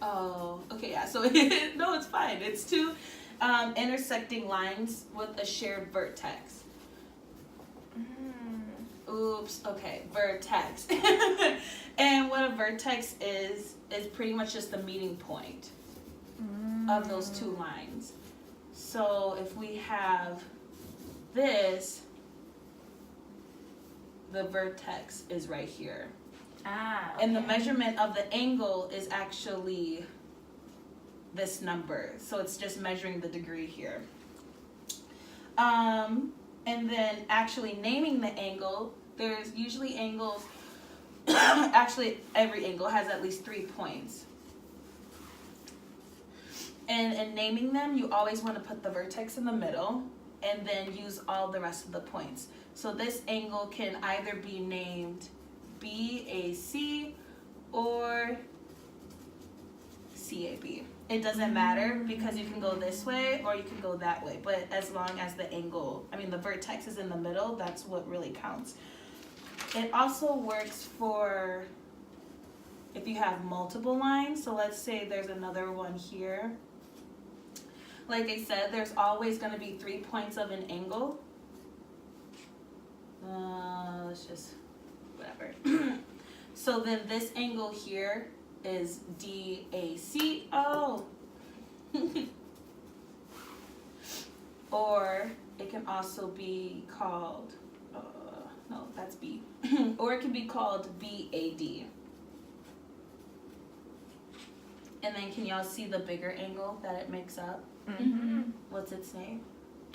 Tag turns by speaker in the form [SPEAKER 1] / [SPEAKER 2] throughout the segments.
[SPEAKER 1] Oh, okay, yeah. So no, it's fine. It's two intersecting lines with a shared vertex. Oops. Okay, vertex. And what a vertex is pretty much just the meeting point of those two lines. So if we have this, the vertex is right here.
[SPEAKER 2] Okay.
[SPEAKER 1] And the measurement of the angle is actually this number. So it's just measuring the degree here. And then actually naming the angle, there's usually angles, actually every angle has at least 3 points. And in naming them, you always want to put the vertex in the middle and then use all the rest of the points. So this angle can either be named BAC or CAB. It doesn't matter because you can go this way or you can go that way. But as long as the angle, the vertex is in the middle, that's what really counts. It also works for if you have multiple lines. So let's say there's another one here. Like I said, there's always going to be 3 points of an angle. Let's just, whatever. So then this angle here is DAC. Oh. Or it can also be called, no, that's B. Or it can be called BAD. And then can y'all see the bigger angle that it makes up?
[SPEAKER 2] Mm-hmm.
[SPEAKER 1] What's its name?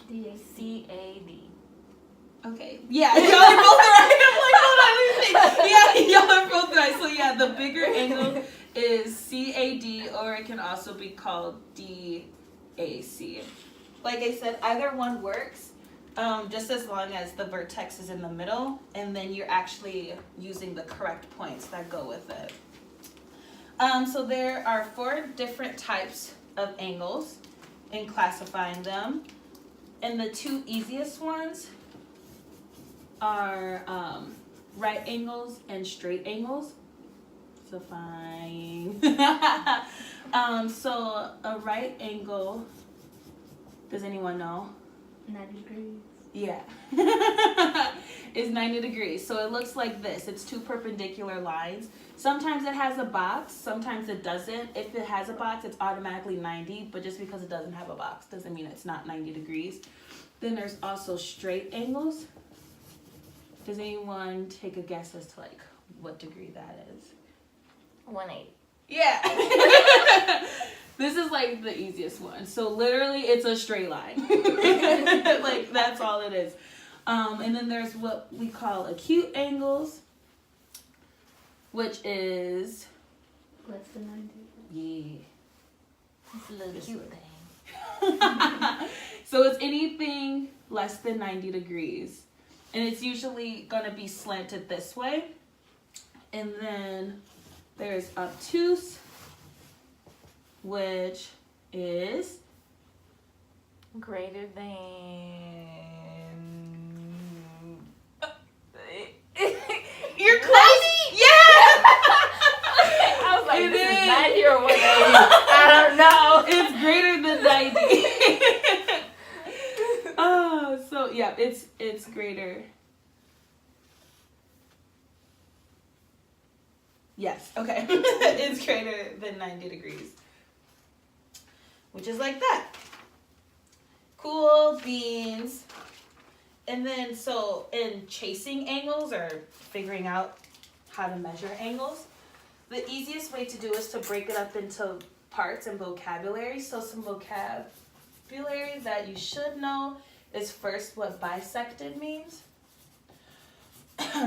[SPEAKER 2] CAD.
[SPEAKER 1] Okay. Yeah, y'all are both right. I'm like, hold on, let me think. Yeah, y'all are both right. So yeah, the bigger angle is CAD, or it can also be called DAC. Like I said, either one works, just as long as the vertex is in the middle, and then you're actually using the correct points that go with it. So there are 4 different types of angles in classifying them. And the 2 easiest ones are right angles and straight angles. So fine. So a right angle, does anyone know?
[SPEAKER 2] 90 degrees.
[SPEAKER 1] Yeah. Is 90 degrees. So it looks like this. It's 2 perpendicular lines. Sometimes it has a box, sometimes it doesn't. If it has a box, it's automatically 90, but just because it doesn't have a box doesn't mean it's not 90 degrees. Then there's also straight angles. Does anyone take a guess as to like what degree that is?
[SPEAKER 2] 180.
[SPEAKER 1] Yeah. This is like the easiest one. So literally it's a straight line. Like that's all it is. And then there's what we call acute angles, which is
[SPEAKER 2] less than 90.
[SPEAKER 1] yeah.
[SPEAKER 2] It's a little cute thing.
[SPEAKER 1] So it's anything less than 90 degrees. And it's usually going to be slanted this way. And then there's obtuse, which is
[SPEAKER 2] greater than.
[SPEAKER 1] You're close. Yeah.
[SPEAKER 2] I was like,
[SPEAKER 1] It
[SPEAKER 2] this is
[SPEAKER 1] is.
[SPEAKER 2] 90 or 180. I don't know.
[SPEAKER 1] It's greater than 90. Oh, so yeah, it's greater. Yes, okay. It's greater than 90 degrees. Which is like that. Cool beans. And then, so in chasing angles or figuring out how to measure angles, the easiest way to do is to break it up into parts and vocabulary. So some vocabulary that you should know is first what bisected means.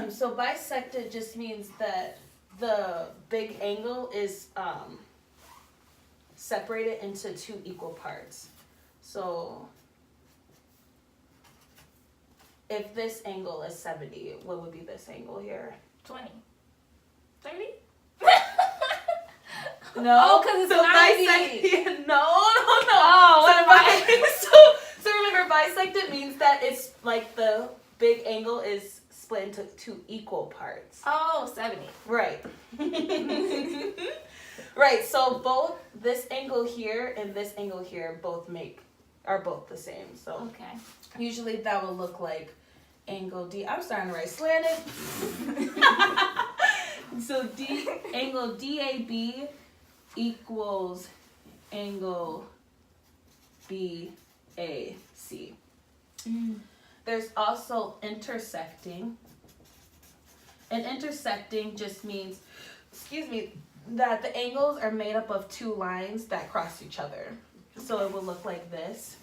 [SPEAKER 1] So bisected just means that the big angle is separated into 2 equal parts. So if this angle is 70, what would be this angle here?
[SPEAKER 2] 20. 30?
[SPEAKER 1] No.
[SPEAKER 2] Oh, because it's 90.
[SPEAKER 1] Bisected. No.
[SPEAKER 2] Oh, what am I?
[SPEAKER 1] So remember, bisected means that it's like the big angle is split into 2 equal parts.
[SPEAKER 2] Oh, 70.
[SPEAKER 1] Right. Right, so both this angle here and this angle here are both the same. So
[SPEAKER 2] Okay.
[SPEAKER 1] usually that will look like angle D. I'm starting to write slanted. So angle DAB equals angle BAC. There's also intersecting. And intersecting just means, that the angles are made up of two lines that cross each other. So it will look like this.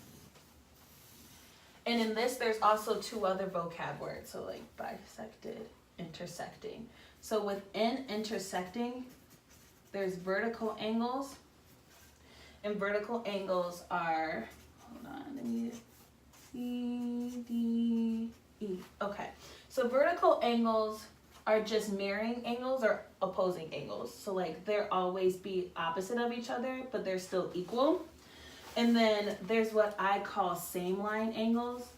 [SPEAKER 1] And in this, there's also two other vocab words. So like bisected, intersecting. So within intersecting, there's vertical angles. And vertical angles are, hold on, let me C, D, E. Okay. So vertical angles are just mirroring angles or opposing angles. So like they'll always be opposite of each other, but they're still equal. And then there's what I call same line angles.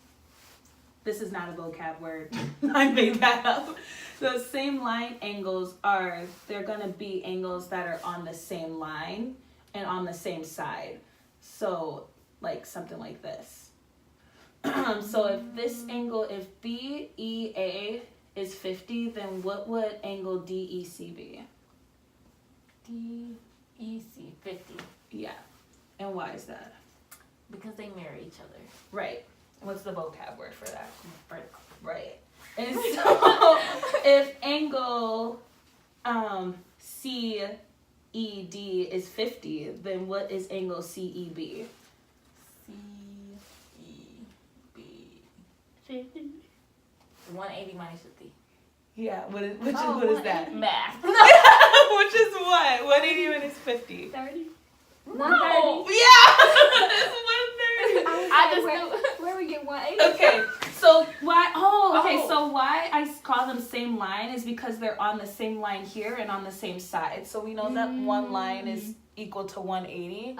[SPEAKER 1] This is not a vocab word. I made that up. The same line angles they're gonna be angles that are on the same line and on the same side. So like something like this. So if this angle, if BEA is 50, then what would angle DEC be?
[SPEAKER 2] DEC 50.
[SPEAKER 1] Yeah. And why is that?
[SPEAKER 2] Because they mirror each other.
[SPEAKER 1] Right. What's the vocab word for that?
[SPEAKER 2] Vertical.
[SPEAKER 1] Right. And so if angle CED is 50, then what is angle CEB?
[SPEAKER 2] CEB 50. 180 minus 50.
[SPEAKER 1] Yeah, what is that?
[SPEAKER 2] Math.
[SPEAKER 1] Which is what? 180 minus 50.
[SPEAKER 2] 30.
[SPEAKER 1] No. Yeah! It's 130.
[SPEAKER 2] I just knew.
[SPEAKER 3] Where we get 180?
[SPEAKER 1] Okay, so why?
[SPEAKER 2] Oh.
[SPEAKER 1] So why I call them same line is because they're on the same line here and on the same side. So we know that one line is equal to 180.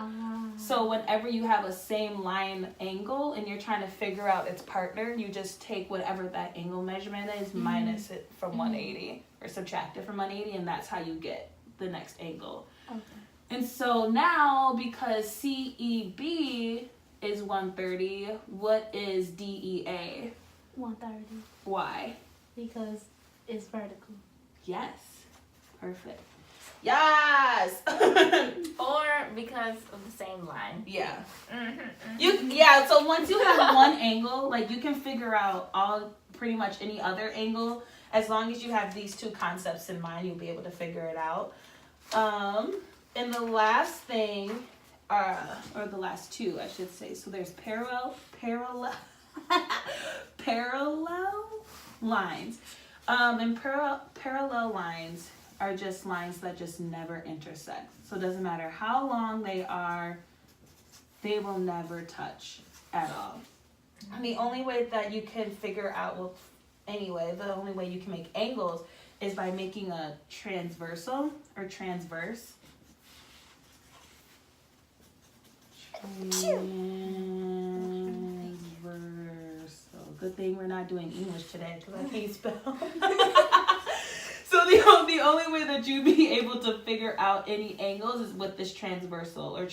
[SPEAKER 1] So whenever you have a same line angle and you're trying to figure out its partner, you just take whatever that angle measurement is, minus it from 180 or subtract it from 180, and that's how you get the next angle.
[SPEAKER 3] Okay.
[SPEAKER 1] And so now, because CEB is 130, what is DEA?
[SPEAKER 3] 130.
[SPEAKER 1] Why?
[SPEAKER 3] Because it's vertical.
[SPEAKER 1] Yes. Perfect. Yes!
[SPEAKER 2] Or because of the same line.
[SPEAKER 1] Yeah.
[SPEAKER 2] Mm-hmm.
[SPEAKER 1] So once you have one angle, like you can figure out pretty much any other angle. As long as you have these two concepts in mind, you'll be able to figure it out. And the last thing, or the last two, I should say. So there's parallel lines. And parallel lines are just lines that just never intersect. So it doesn't matter how long they are, they will never touch at all. And the only way that you can figure out, the only way you can make angles is by making a transversal or transverse. Transversal. Good thing we're not doing English today because I can't spell. So the only way that you'd be able to figure out any angles is with this transversal or